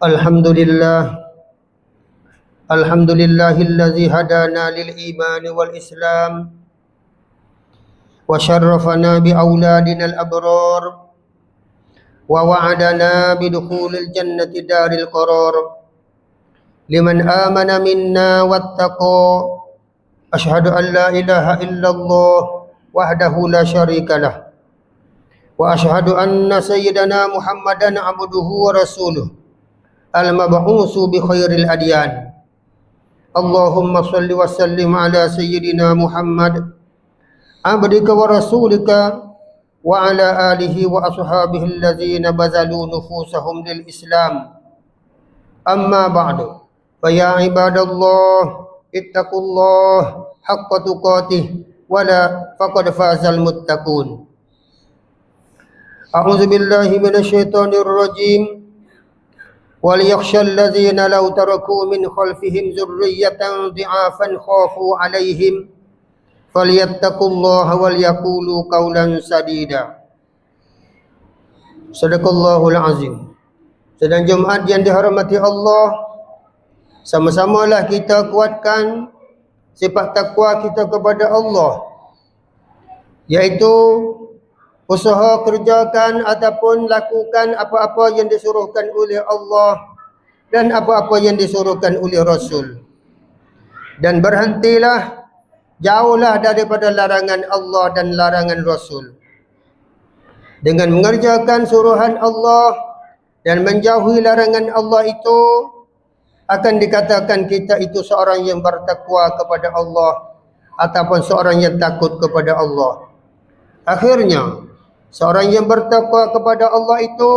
Alhamdulillah. Alhamdulillahillazi hadana lil iman wal islam wa syarrafana bi auladina al abrar wa wa'adana bi dukhulil jannati daril qarar liman amana minna wattaqa. Asyhadu an la ilaha illallah wahdahu la syarikalah wa asyhadu anna sayyidana Muhammadan abduhu wa rasuluh al-mab'usu bi khairil adyan. Allahumma salli wa sallim ala sayyidina Muhammad abdika wa rasulika wa ala alihi wa ashabihi allazina bazalu nufusahum lil Islam. Amma ba'du. Fa ya ibadallah ittaqullah haqqa tuqatih wa la faqad fazal muttaqun. A'udzu billahi minasyaitonir rajim. وَلْيَخْشَى الَّذِينَ لَوْ تَرَكُوا مِنْ خَلْفِهِمْ ذُرِّيَّةً ضِعَافًا خَافُوا عَلَيْهِمْ فَلْيَتَّقُوا اللَّهَ وَلْيَقُولُوا قَوْلًا سَدِيدًا. Sadaqallahul azim. Sedang Jumaat yang dihormati Allah, sama-samalah kita kuatkan sifat takwa kita kepada Allah, iaitu usaha kerjakan ataupun lakukan apa-apa yang disuruhkan oleh Allah dan apa-apa yang disuruhkan oleh Rasul. Dan berhentilah, jauhlah daripada larangan Allah dan larangan Rasul. Dengan mengerjakan suruhan Allah dan menjauhi larangan Allah itu, akan dikatakan kita itu seorang yang bertakwa kepada Allah ataupun seorang yang takut kepada Allah. Akhirnya, seorang yang bertakwa kepada Allah itu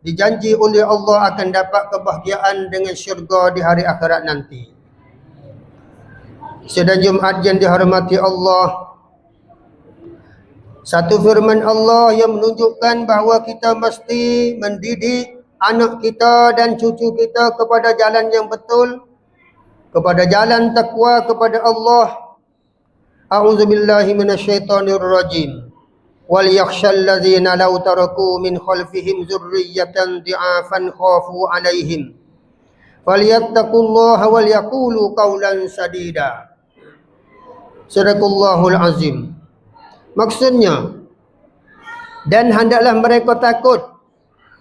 dijanji oleh Allah akan dapat kebahagiaan dengan syurga di hari akhirat nanti. Sedang Jumaat yang dihormati Allah, satu firman Allah yang menunjukkan bahawa kita mesti mendidik anak kita dan cucu kita kepada jalan yang betul, kepada jalan takwa kepada Allah. A'udzubillahi minasyaitonir rajim. وَلْيَخْشَى الَّذِينَ لَوْ تَرَكُوا مِنْ خَلْفِهِمْ ذُرِّيَّةً ضِعَافًا خَافُوا عَلَيْهِمْ فَلْيَتَّقُوا اللَّهَ وَلْيَقُولُوا قَوْلًا سَدِيدًا. Sadaqallahul azim. Maksudnya, dan hendaklah mereka takut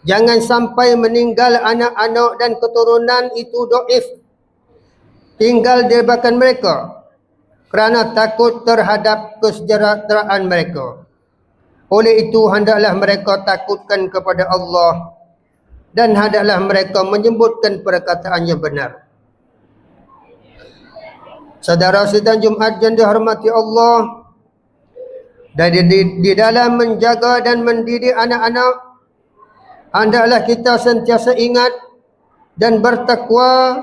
jangan sampai meninggal anak-anak dan keturunan itu dhaif, tinggal di belakang mereka kerana takut terhadap kesejahteraan mereka. Oleh itu, hendaklah mereka takutkan kepada Allah dan hendaklah mereka menyebutkan perkataan yang benar. Saudara sidang Jumaat yang dihormati Allah, dan di dalam menjaga dan mendidik anak-anak, hendaklah kita sentiasa ingat dan bertakwa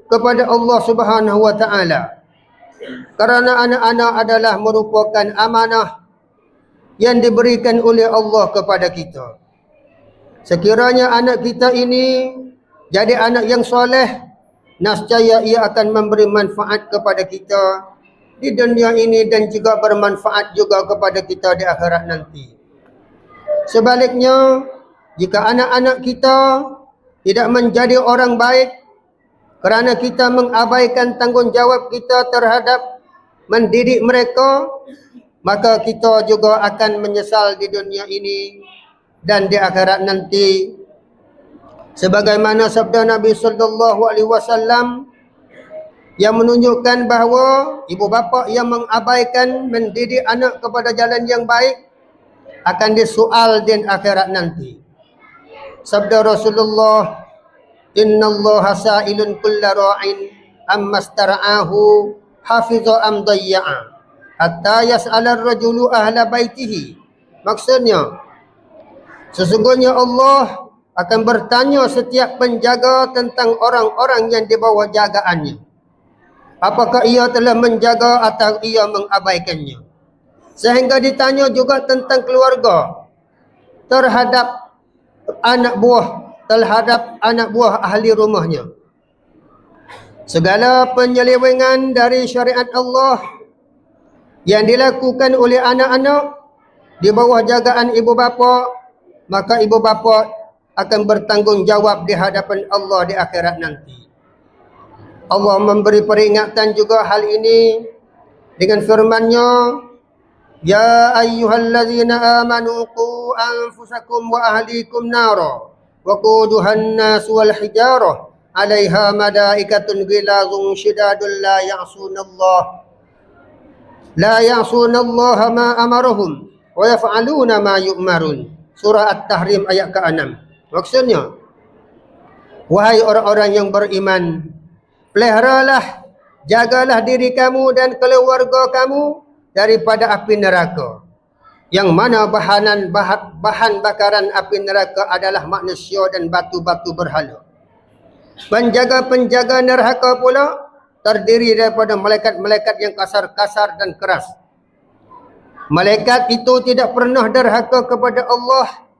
kepada Allah Subhanahu wa taala. Kerana anak-anak adalah merupakan amanah yang diberikan oleh Allah kepada kita. Sekiranya anak kita ini jadi anak yang soleh, nescaya ia akan memberi manfaat kepada kita di dunia ini dan juga bermanfaat juga kepada kita di akhirat nanti. Sebaliknya, jika anak-anak kita tidak menjadi orang baik kerana kita mengabaikan tanggungjawab kita terhadap mendidik mereka, maka kita juga akan menyesal di dunia ini dan di akhirat nanti. Sebagaimana sabda Nabi sallallahu alaihi wasallam yang menunjukkan bahawa ibu bapa yang mengabaikan mendidik anak kepada jalan yang baik akan disoal di akhirat nanti. Sabda Rasulullah, "Innallaha sa'ilun kulla ra'in amma stara'ahu hafiza am dayya'a hatta yas'alar rajulu ahla baitihi." Maksudnya, sesungguhnya Allah akan bertanya setiap penjaga tentang orang-orang yang di bawah jagaannya, apakah ia telah menjaga atau ia mengabaikannya. Sehingga ditanya juga tentang keluarga terhadap anak buah ahli rumahnya. Segala penyelewengan dari syariat Allah yang dilakukan oleh anak-anak di bawah jagaan ibu bapa, maka ibu bapa akan bertanggungjawab di hadapan Allah di akhirat nanti. Allah memberi peringatan juga hal ini dengan firman-Nya, Ya ayyuhallazina amanu qu anfusakum wa ahlikum nara wa quduhan nas wal hijarah 'alaiha malaikatun ghilazun shidadun la ya'sunallaha ma amarahum wa yaf'aluna ma yu'marun. Surah At-Tahrim ayat ke-6. Maksudnya, wahai orang-orang yang beriman, peliharalah, jagalah diri kamu dan keluarga kamu daripada api neraka, yang mana bahan bakaran api neraka adalah manusia dan batu-batu berhala. Penjaga-penjaga neraka pula terdiri daripada malaikat-malaikat yang kasar-kasar dan keras. Malaikat itu tidak pernah derhaka kepada Allah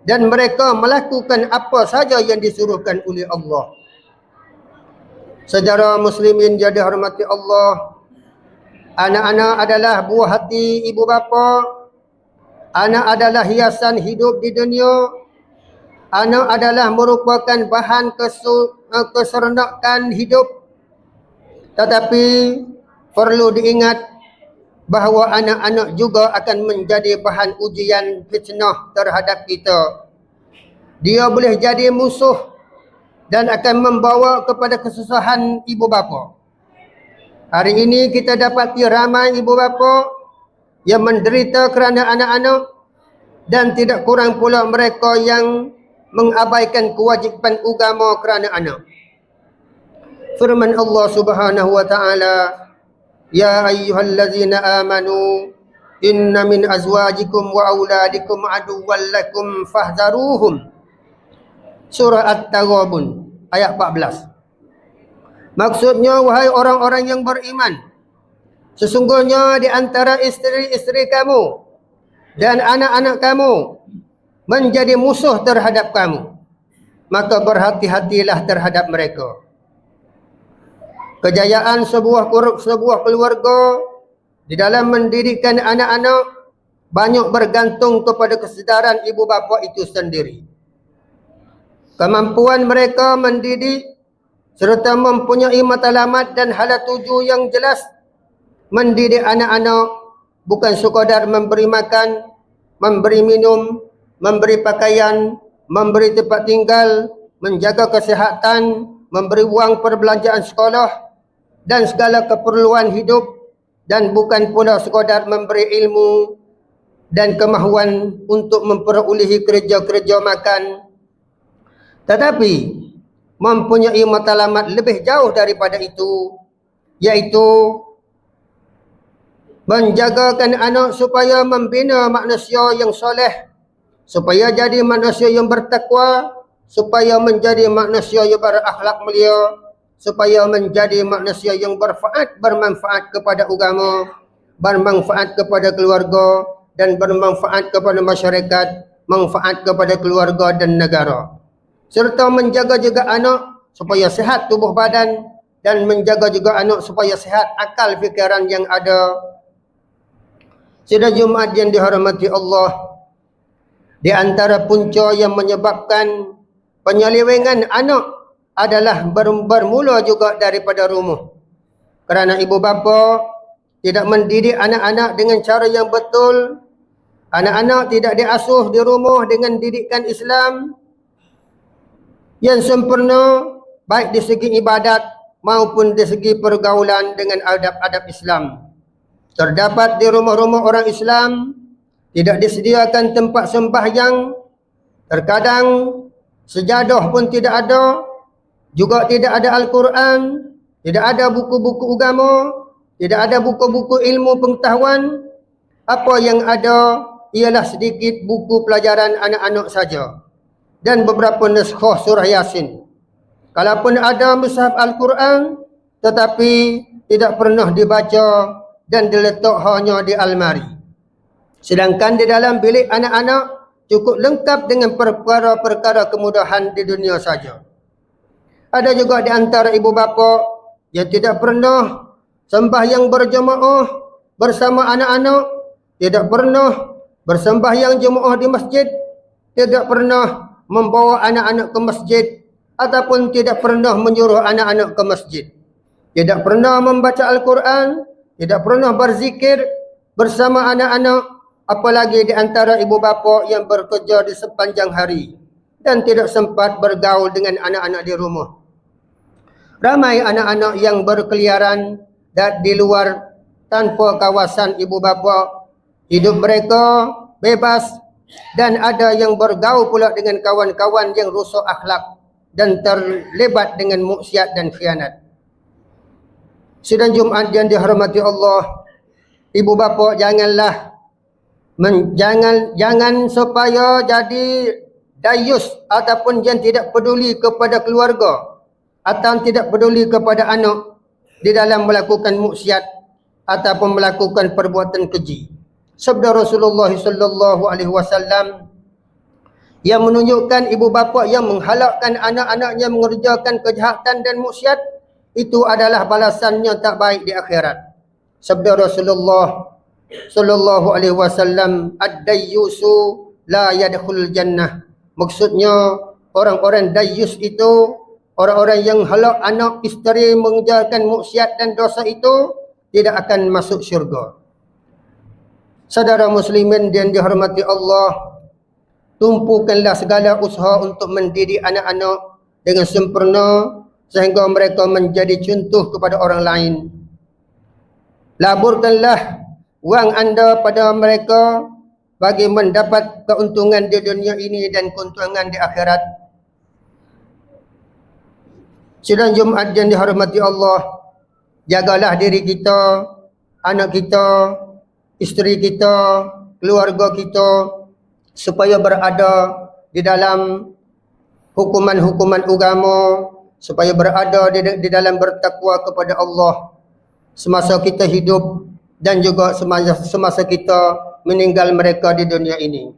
dan mereka melakukan apa saja yang disuruhkan oleh Allah. Saudara muslimin jadi hormati Allah, anak-anak adalah buah hati ibu bapa. Anak adalah hiasan hidup di dunia. Anak adalah merupakan bahan kesernakan hidup. Tetapi perlu diingat bahawa anak-anak juga akan menjadi bahan ujian fitnah terhadap kita. Dia boleh jadi musuh dan akan membawa kepada kesusahan ibu bapa. Hari ini kita dapati ramai ibu bapa yang menderita kerana anak-anak, dan tidak kurang pula mereka yang mengabaikan kewajipan agama kerana anak. Firman Allah Subhanahu wa taala, Ya ayyuhallazina amanu inna min azwajikum wa auladikum aduwwan lakum fahdharuhum. Surah At-Taghabun ayat 14. Maksudnya, wahai orang-orang yang beriman, sesungguhnya di antara isteri-isteri kamu dan anak-anak kamu menjadi musuh terhadap kamu, maka berhati-hatilah terhadap mereka. Kejayaan sebuah keluarga di dalam mendidikkan anak-anak banyak bergantung kepada kesedaran ibu bapa itu sendiri. Kemampuan mereka mendidik serta mempunyai matlamat dan hala tuju yang jelas. Mendidik anak-anak bukan sekadar memberi makan, memberi minum, memberi pakaian, memberi tempat tinggal, menjaga kesihatan, memberi wang perbelanjaan sekolah dan segala keperluan hidup, dan bukan pula sekadar memberi ilmu dan kemahuan untuk memperolehi kerja-kerja makan, tetapi mempunyai matlamat lebih jauh daripada itu, iaitu menjagakan anak supaya membina manusia yang soleh, supaya jadi manusia yang bertakwa, supaya menjadi manusia yang berakhlak mulia, supaya menjadi manusia yang bermanfaat kepada agama, bermanfaat kepada keluarga, dan bermanfaat kepada masyarakat, manfaat kepada keluarga dan negara. Serta menjaga juga anak supaya sihat tubuh badan, dan menjaga juga anak supaya sihat akal fikiran yang ada. Sidang Jumaat yang dihormati Allah, di antara punca yang menyebabkan penyelewengan anak adalah bermula juga daripada rumah. Kerana ibu bapa tidak mendidik anak-anak dengan cara yang betul, anak-anak tidak diasuh di rumah dengan didikan Islam yang sempurna, baik di segi ibadat maupun di segi pergaulan dengan adab-adab Islam. Terdapat di rumah-rumah orang Islam tidak disediakan tempat sembahyang, terkadang sejadah pun tidak ada, juga tidak ada Al-Quran, tidak ada buku-buku agama, tidak ada buku-buku ilmu pengetahuan. Apa yang ada ialah sedikit buku pelajaran anak-anak saja dan beberapa naskah surah Yasin. Kalaupun ada mushaf Al-Quran, tetapi tidak pernah dibaca dan diletak hanya di almari. Sedangkan di dalam bilik anak-anak cukup lengkap dengan perkara-perkara kemudahan di dunia saja. Ada juga di antara ibu bapa yang tidak pernah sembahyang berjemaah bersama anak-anak, tidak pernah bersembahyang jemaah di masjid, tidak pernah membawa anak-anak ke masjid ataupun tidak pernah menyuruh anak-anak ke masjid. Tidak pernah membaca Al-Quran, tidak pernah berzikir bersama anak-anak, apalagi di antara ibu bapa yang bekerja di sepanjang hari dan tidak sempat bergaul dengan anak-anak di rumah. Ramai anak-anak yang berkeliaran di luar tanpa kawasan ibu bapa. Hidup mereka bebas dan ada yang bergaul pula dengan kawan-kawan yang rosak akhlak dan terlibat dengan maksiat dan khianat. Sidang Jumaat yang dihormati Allah, ibu bapa janganlah jangan supaya jadi dayus ataupun yang tidak peduli kepada keluarga atau tidak peduli kepada anak di dalam melakukan maksiat ataupun melakukan perbuatan keji. Sabda Rasulullah sallallahu alaihi wasallam yang menunjukkan ibu bapa yang menghalakkan anak-anaknya mengerjakan kejahatan dan maksiat itu adalah balasannya tak baik di akhirat. Sabda Rasulullah sallallahu alaihi wasallam, ad-dayyusu la yadkhulul jannah. Maksudnya orang-orang dayyus itu orang-orang yang halak anak isteri mengerjakan maksiat dan dosa itu tidak akan masuk syurga. Saudara muslimin yang dihormati Allah, tumpukanlah segala usaha untuk mendidik anak-anak dengan sempurna sehingga mereka menjadi contoh kepada orang lain. Laburkanlah wang anda pada mereka bagi mendapat keuntungan di dunia ini dan keuntungan di akhirat. Sidang Jumaat yang dihormati Allah, jagalah diri kita, anak kita, isteri kita, keluarga kita supaya berada di dalam hukuman-hukuman agama, supaya berada di dalam bertakwa kepada Allah semasa kita hidup dan juga semasa kita meninggal mereka di dunia ini.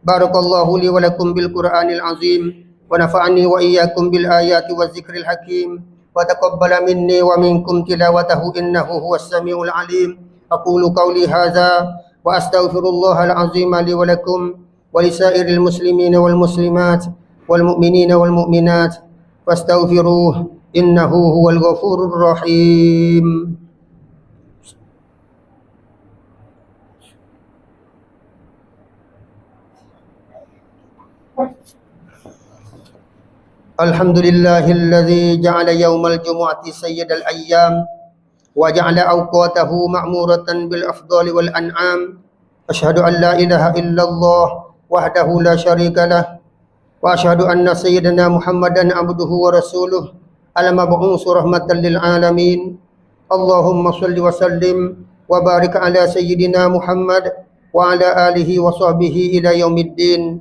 Barakallahu li wa lakum bil Qur'anil azim wa nafa'ani wa iyyakum bil ayati waz zikril hakim wa taqabbala minni wa minkum tilawatahu innahu huwas samiul alim. Aqulu qawli hadza wa astaghfirullahal azim li wa lakum wa lisairil muslimina wal muslimat wal mu'minina wal mu'minat fastaghfiruh innahu huwal ghafurur rahim. Alhamdulillahilladzi ja'ala yaumal jumu'ati sayyidal ayyam wa ja'ala awqatahu ma'muratan bil afdali wal an'am. Asyhadu an la ilaha illallah wahdahu la syarika lah wa asyhadu anna sayyidina Muhammadan abduhu wa rasuluh al-mab'uts rahmatan lil alamin. Allahumma shalli wa sallim wa barik ala sayyidina Muhammad wa ala alihi wa sahbihi ila yaumiddin.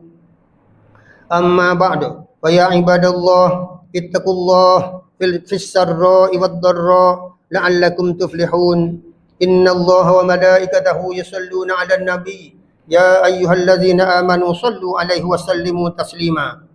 Amma ba'du. Wa ya ibadallah ittaqullah fis sarra'i wad dharra la'allakum tuflihun. Innallaha wa malaikatahu yusalluna 'alan nabi ya ayyuhalladzina amanu sallu 'alaihi wa sallimu taslima.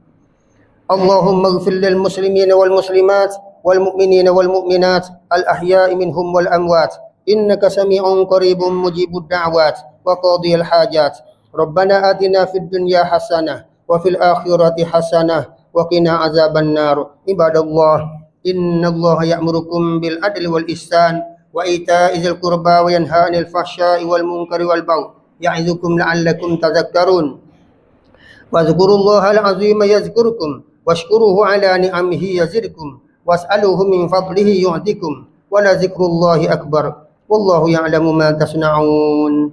Allahumma ighfir lil muslimina wal muslimat wal mu'minina wal mu'minat al ahya'i minhum wal amwat innaka sami'un qaribun mujibud da'wat wa qadiyal hajat. Rabbana atina fid dunya hasanah wa fil akhirati hasanah wa qina azaban nar. Ibadallah, innallaha ya'murukum bil adli wal ihsan wa ita'i dzil qurba wa yanha 'anil fahsya'i wal munkari wal baghi ya'izukum la'allakum tadhakkarun. Wadhkurullahal 'azima yadhkurkum washkuruhu 'ala ni'amihi yazidkum was'aluhu min fadlihi yu'tikum wa la dzikrullahi akbar wallahu ya'lamu ma tasna'un.